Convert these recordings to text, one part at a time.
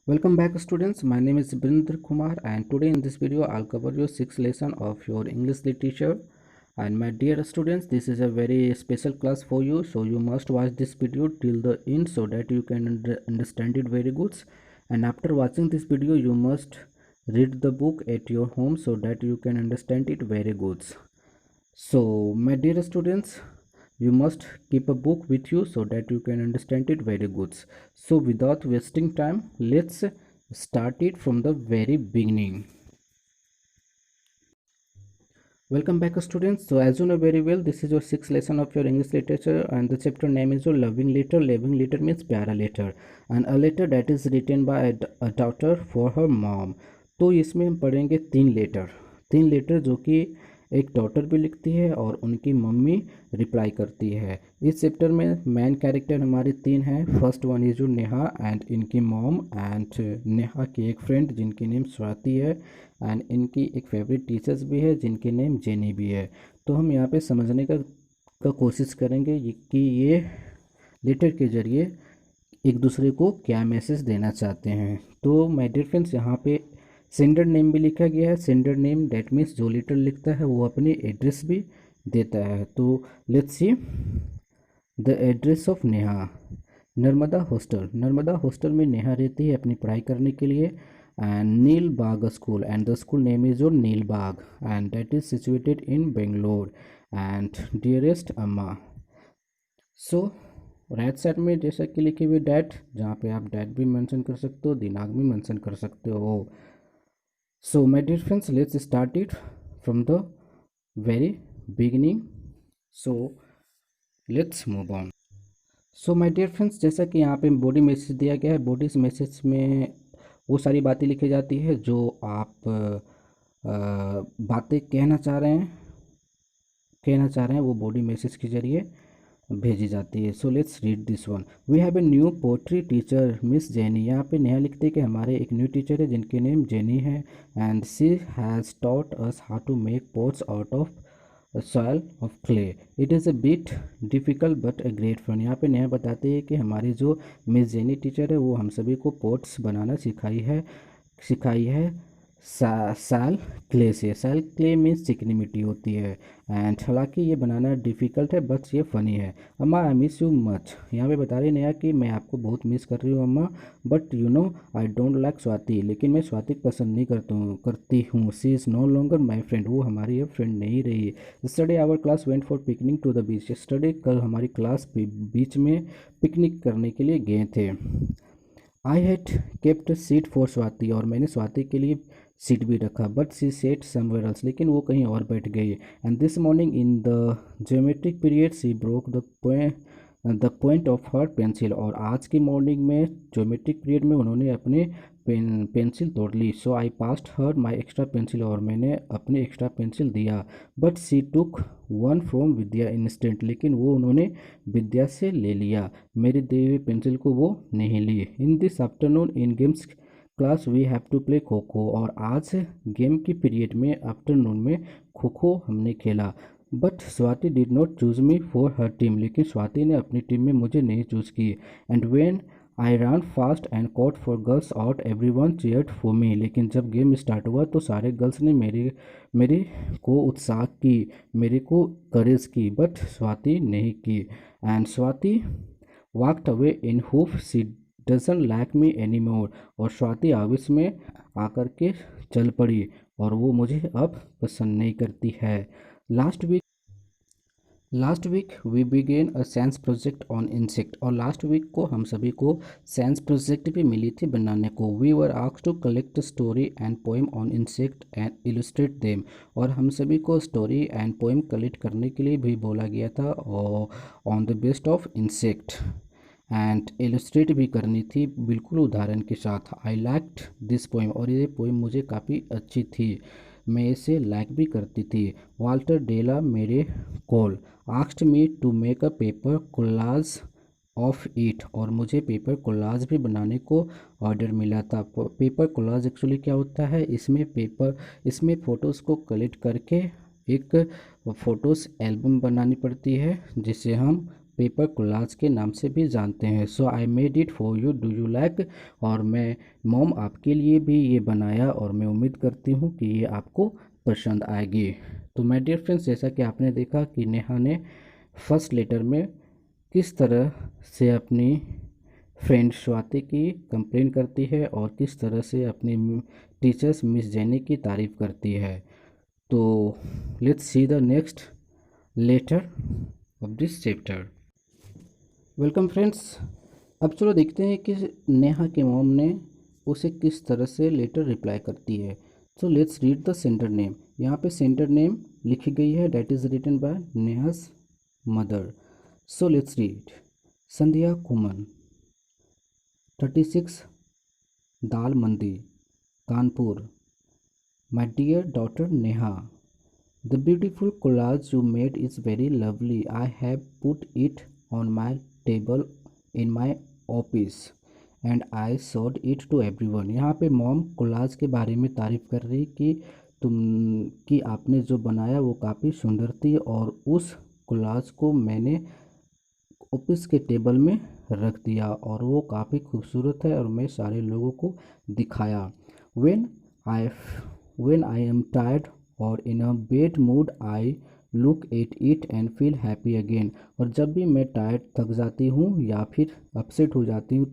Welcome back students, my name is Brindra Kumar and today in this video I'll cover your 6th lesson of your English literature. And my dear students, this is a very special class for you, so you must watch this video till the end so that you can understand it very good. And after watching this video you must read the book at your home so that you can understand it very good. So my dear students, you must keep a book with you so that you can understand it very good. So without wasting time, let's start it from the very beginning. Welcome back students. So as you know very well, this is your 6th lesson of your English literature and the chapter name is your loving letter. Loving letter means प्यारा letter and a letter that is written by a daughter for her mom. तो इसमें हम पढ़ेंगे तीन letter जो कि एक daughter भी लिखती है और उनकी मम्मी रिप्लाई करती है। इस चैप्टर में मेन कैरेक्टर हमारे तीन हैं। फर्स्ट वन इज जो नेहा एंड इनकी मॉम एंड नेहा की एक फ्रेंड जिनकी नेम स्वाति है एंड इनकी एक फेवरेट टीचर्स भी है जिनकी नेम जेनी भी है। तो हम यहाँ पे समझने का कोशिश करेंगे कि ये लेटर के ज़रिए एक दूसरे को क्या मैसेज देना चाहते हैं। तो माय डियर फ्रेंड्स, यहाँ पे सेंडर नेम भी लिखा गया है। सेंडर नेम डेट मीन्स जो लेटर लिखता है वो अपनी एड्रेस भी देता है। तो let's see the address of Neha. Narmada hostel में नेहा रहती है अपनी पढ़ाई करने के लिए। And Neel Bagh school and the school name is your Neel Bagh and that is situated in Bangalore. And dearest amma. So right side में जैसा कि लिखे हुए डैट, जहाँ पे आप डैट भी मेंशन कर सकते हो, दिनांक भी मेंशन कर सकते हो। So my dear friends, let's start it from the very beginning. So let's move on. So my dear friends, जैसा कि यहाँ पे बॉडी मैसेज दिया गया है, बॉडी मैसेज में वो सारी बातें लिखी जाती है जो आप बातें कहना चाह रहे हैं वो बॉडी मैसेज के जरिए भेजी जाती है। So let's read this one. We have a new pottery teacher Miss Jenny. यहाँ पे नेहा लिखते हैं कि हमारे एक न्यू टीचर है जिनकी नेम जेनी है and she has taught us how to make pots out of soil of clay. It is a bit difficult but a great fun. यहाँ पे नेहा बताती है कि हमारी जो मिस जेनी टीचर है वो हम सभी को पोट्स बनाना सिखाई है सैल क्ले से। सैल क्ले मीन्स चिकनी मिट्टी होती है एंड हालांकि ये बनाना डिफ़िकल्ट है बट ये फ़नी है। अम्मा आई मिस यू मच। यहाँ पे बता रही नया कि मैं आपको बहुत मिस कर रही हूँ अम्मा, but you know I don't like Swati. लेकिन मैं स्वाति को पसंद नहीं करती हूँ। She is no longer my friend. वो हमारी अब फ्रेंड नहीं रही। Study our class went for picnic to the beach. Study कल हमारी क्लास बीच में पिकनिक करने के लिए गए थे। I had kept seat for Swati. और मैंने स्वाति के लिए सीट भी रखा but she sat somewhere else. लेकिन वो कहीं और बैठ गई। And this morning in the geometric period she broke the point of her pencil. और आज की मॉर्निंग में ज्योमेट्रिक पीरियड में उन्होंने अपने पेंसिल तोड़ ली। So I passed her my extra pencil. और मैंने अपनी एक्स्ट्रा पेंसिल दिया but she took one from Vidya instant. लेकिन वो उन्होंने विद्या से ले लिया, मेरे दिए हुए पेंसिल को वो नहीं ली। In this afternoon in games class we have to play kho kho. और आज गेम की पीरियड में आफ्टरनून में खो खो हमने खेला but Swati did not choose me for her team. लेकिन स्वाति ने अपनी टीम में मुझे नहीं चूज़ की। And when I run fast and caught four girls out everyone cheered for me. लेकिन जब गेम स्टार्ट हुआ तो सारे गर्ल्स ने मेरे को उत्साह की, मेरे को करेज की, बट स्वाति नहीं की। And Swati walked away in hope she doesn't like me any more. और स्वाति आवेश में आकर के चल पड़ी और वो मुझे अब पसंद नहीं करती है। Last week we began a science project on insect. और लास्ट वीक को हम सभी को साइंस प्रोजेक्ट भी मिली थी बनाने को। We were asked to collect story and poem on insect and illustrate them. और हम सभी को स्टोरी एंड पोएम कलेक्ट करने के लिए भी बोला गया था और on the best of insect and illustrate भी करनी थी बिल्कुल उदाहरण के साथ। I liked this poem. और ये पोएम मुझे काफ़ी अच्छी थी, मैं इसे लाइक भी करती थी। वाल्टर डेला मेरे call asked me to make a paper collage of it. और मुझे पेपर कोलाज भी बनाने को ऑर्डर मिला था। पेपर कोलाज एक्चुअली क्या होता है, इसमें फ़ोटोज़ को कलेक्ट करके एक फ़ोटोज़ एल्बम बनानी पड़ती है जिसे हम पेपर कोलाज के नाम से भी जानते हैं। So I made it for you, do you like. और मैं मॉम आपके लिए भी ये बनाया और मैं उम्मीद करती हूँ कि ये आपको पसंद आएगी। तो माय डियर फ्रेंड्स, जैसा कि आपने देखा कि नेहा ने फर्स्ट लेटर में किस तरह से अपनी फ्रेंड स्वाति की कंप्लेन करती है और किस तरह से अपनी टीचर्स मिस जैनी की तारीफ़ करती है। तो let's see the next letter of this chapter. Welcome friends, अब चलो देखते हैं कि नेहा के मॉम ने उसे किस तरह से लेटर रिप्लाई करती है। So let's read the sender name. यहाँ पे सेंडर नेम लिखी गई है, date is written by Neha's mother. So let's read. Sandhya कुमन, 36 Dal Mandi, Kanpur. My dear daughter Neha, the beautiful collage you made is very lovely. I have put it on my table in my office and I showed it to everyone. यहाँ पे mom collage के बारे में तारीफ़ कर रही कि आपने जो बनाया वो काफ़ी सुंदर थी और उस कोलाज को मैंने ऑफिस के टेबल में रख दिया और वो काफ़ी खूबसूरत है और मैं सारे लोगों को दिखाया। When I am tired or in a bad mood, I look at it and feel happy again. और जब भी मैं टायर्ड थक जाती हूँ या फिर अपसेट हो जाती हूँ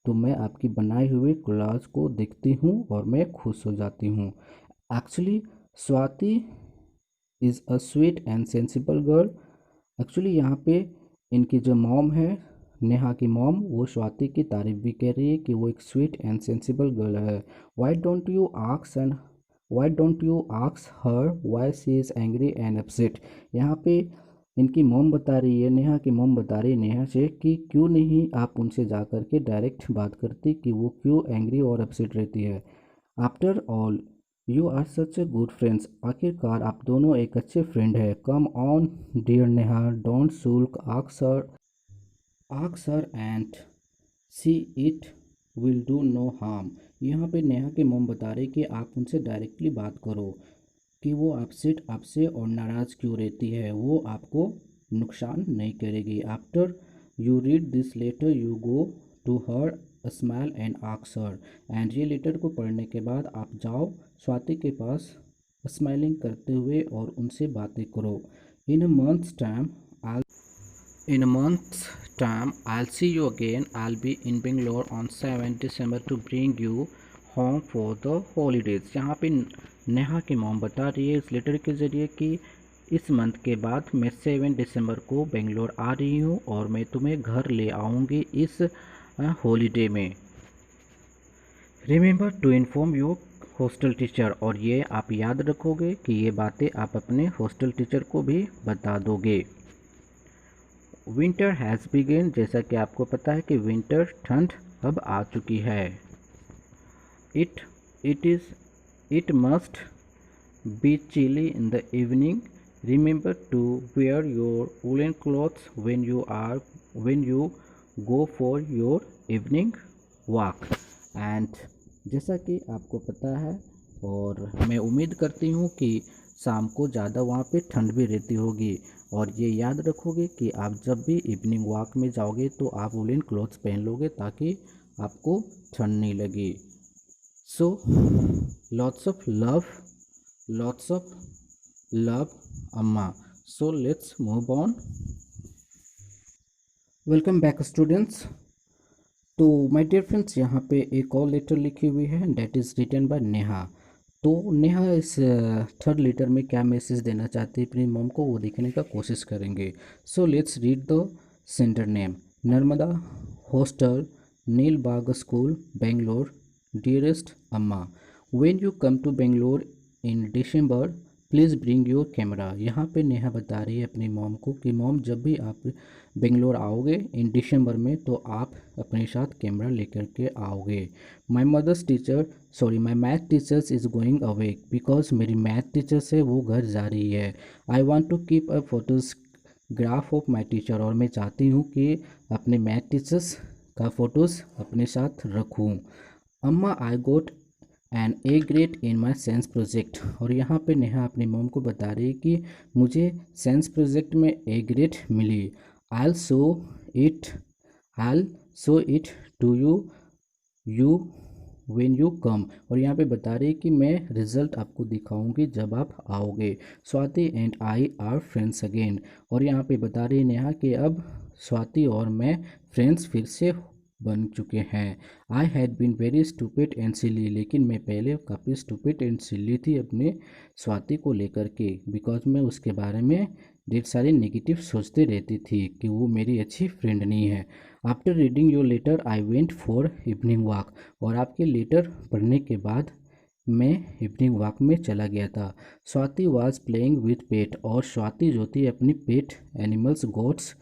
तो मैं आपकी बनाई हुई कोलाज को देखती हूँ और मैं खुश हो जाती हूँ। Actually Swati is a sweet and sensible girl. Actually यहाँ पे इनकी जो मॉम है, नेहा की मॉम, वो स्वाति की तारीफ भी कर रही है कि वो एक स्वीट एंड सेंसिबल गर्ल है। Why don't you ask her why she is angry and upset. यहाँ पे इनकी मॉम बता रही है, नेहा की मॉम बता रही है नेहा से कि क्यों नहीं आप उनसे जा कर के डायरेक्ट बात करती कि वो क्यों एंग्री और अपसेट रहती है। After all you are such a good friends. आखिरकार आप दोनों एक अच्छे फ्रेंड है। Come on dear Neha, don't sulk, ask her and see it will do no harm. यहाँ पे नेहा के मॉम बता रहे कि आप उनसे डायरेक्टली बात करो कि वो आपसे और नाराज़ क्यों रहती है, वो आपको नुकसान नहीं करेगी। After you read this letter you go to her smile and ask her. And ये लेटर को पढ़ने के बाद आप जाओ स्वाति के पास स्माइलिंग करते हुए और उनसे बातें करो। In a month's time I'll see you again. I'll be in Bangalore on 7 December to bring you home for the holidays. यहाँ पे नेहा की मॉम बता रही है इस लेटर के ज़रिए कि इस मंथ के बाद मैं 7 दिसंबर को बेंगलोर आ रही हूँ और मैं तुम्हें घर ले आऊँगी इस हॉलीडे में। Remember to inform your hostel teacher. और ये आप याद रखोगे कि ये बातें आप अपने हॉस्टल टीचर को भी बता दोगे। Winter has begin. जैसा कि आपको पता है कि विंटर, ठंड अब आ चुकी है। It must be chilly in the evening. Remember to wear your woollen clothes when you go for your evening walk। And जैसा कि आपको पता है और मैं उम्मीद करती हूँ कि शाम को ज़्यादा वहाँ पे ठंड भी रहती होगी और ये याद रखोगे कि आप जब भी इवनिंग वॉक में जाओगे तो आप वूलन क्लॉथ्स पहन लोगे ताकि आपको ठंड नहीं लगे। So lots of love Amma. So let's move on. Welcome back students. तो माय डियर फ्रेंड्स, यहाँ पे एक और लेटर लिखी हुई है, date is written by Neha. तो नेहा इस थर्ड लेटर में क्या मैसेज देना चाहती है अपनी मॉम को, वो देखने का कोशिश करेंगे। So let's read the sender name. Narmada hostel, Neel Bagh school, Bangalore. Dearest amma, when you come to Bangalore in December please bring your camera. यहाँ पे नेहा बता रही है अपनी मॉम को कि मॉम जब भी आप बेंगलोर आओगे इन दिसंबर में तो आप अपने साथ कैमरा लेकर के आओगे। My math teachers is going away because मेरी मैथ टीचर्स है वो घर जा रही है। I want to keep a photograph of my teacher. और मैं चाहती हूँ कि अपने मैथ टीचर्स का फ़ोटोज़ अपने साथ रखूँ। Amma I got an A grade in my science project. और यहाँ पे नेहा अपनी मॉम को बता रही है कि मुझे साइंस प्रोजेक्ट में ए ग्रेड मिली। I'll show it I'll show it to you when you come। और यहाँ पे बता रही है कि मैं रिजल्ट आपको दिखाऊंगी जब आप आओगे। Swati and I R friends again. और यहाँ पे बता रही है नेहा कि अब स्वाति और मैं फ्रेंड्स फिर से बन चुके हैं। I had been very stupid and silly. लेकिन मैं पहले काफ़ी स्टूपिड एंड सिली थी अपने स्वाति को लेकर के, बिकॉज मैं उसके बारे में ढेर सारी नेगेटिव सोचते रहती थी कि वो मेरी अच्छी फ्रेंड नहीं है। After reading your letter I went for evening walk. और आपके लेटर पढ़ने के बाद मैं इवनिंग वॉक में चला गया था। स्वाति वॉज प्लेइंग विथ पेट। और स्वाति जो थी अपनी पेट एनिमल्स गोट्स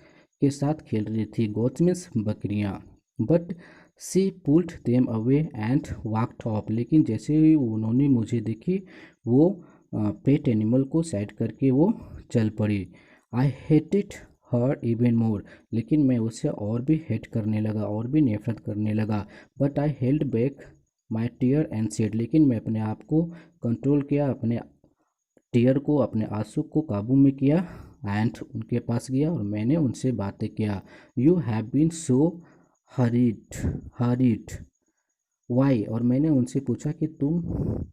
के साथ खेल रही थी। गोट्स मीन्स बकरियाँ। But she pulled them away and walked off. लेकिन जैसे ही उन्होंने मुझे देखी वो पेट एनिमल को साइड करके वो चल पड़ी। I hated her even more. लेकिन मैं उसे और भी हेट करने लगा, और भी नफरत करने लगा। But I held back my tear and said. लेकिन मैं अपने आप को कंट्रोल किया, अपने टीयर को, अपने आंसू को काबू में किया एंड उनके पास गया और मैंने उनसे बातें किया। You have been so hurried why. और मैंने उनसे पूछा कि तुम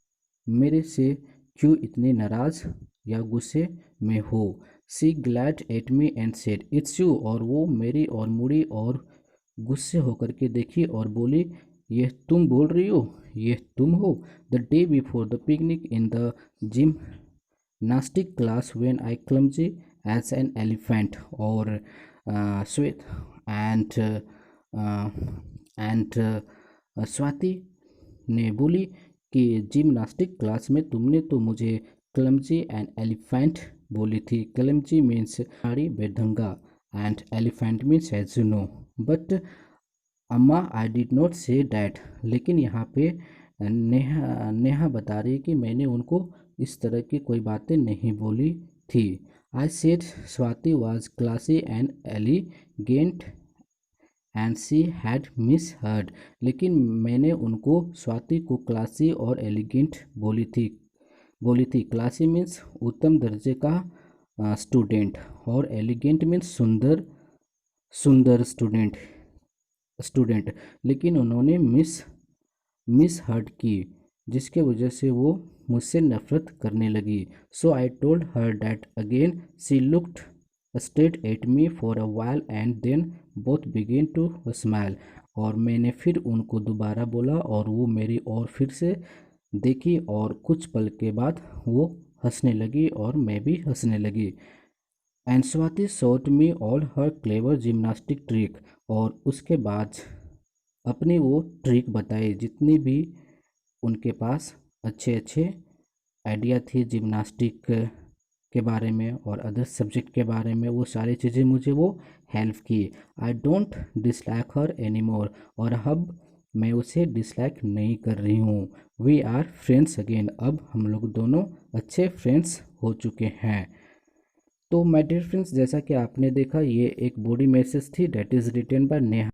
मेरे से क्यों इतने नाराज़ या गुस्से में हो। She glad at me and said it's you. और वो मेरी और मुड़ी और गुस्से होकर के देखी और बोली, ये तुम बोल रही हो, ये तुम हो। The day before the picnic in the gymnastic class when I clumsy as an elephant. और श्वेत एंड स्वाति ने बोली कि जिमनास्टिक क्लास में तुमने तो मुझे क्लमजी एंड एलिफेंट बोली थी। क्लमजी मीन्स गाड़ी बेढंगा and elephant means as you know. But amma I did not say that. लेकिन यहाँ पे नेहा बता रही है कि मैंने उनको इस तरह की कोई बातें नहीं बोली थी। I said Swati was classy and elegant and she had miss heard. लेकिन मैंने उनको स्वाति को क्लासी और एलिगेंट बोली थी। क्लासी मीन्स उत्तम दर्जे का स्टूडेंट और एलिगेंट मीन्स सुंदर स्टूडेंट। लेकिन उन्होंने मिस हर्ट की, जिसके वजह से वो मुझसे नफरत करने लगी। So I told her that again. She looked straight at me for a while and then both began to smile. और मैंने फिर उनको दोबारा बोला और वो मेरी ओर फिर से देखी और कुछ पल के बाद वो हंसने लगी और मैं भी हंसने लगी। And Swati showed me all her clever gymnastic trick. और उसके बाद अपनी वो ट्रिक बताई जितनी भी उनके पास अच्छे अच्छे आइडिया थी जिम्नास्टिक के बारे में और अदर सब्जेक्ट के बारे में, वो सारी चीज़ें मुझे वो हेल्प की। I don't dislike her any more. और अब मैं उसे डिसलाइक नहीं कर रही हूँ। We are friends again. अब हम लोग दोनों अच्छे फ्रेंड्स हो चुके हैं। तो माय डियर फ्रेंड्स, जैसा कि आपने देखा ये एक बॉडी मैसेज थी, date is written by Neha.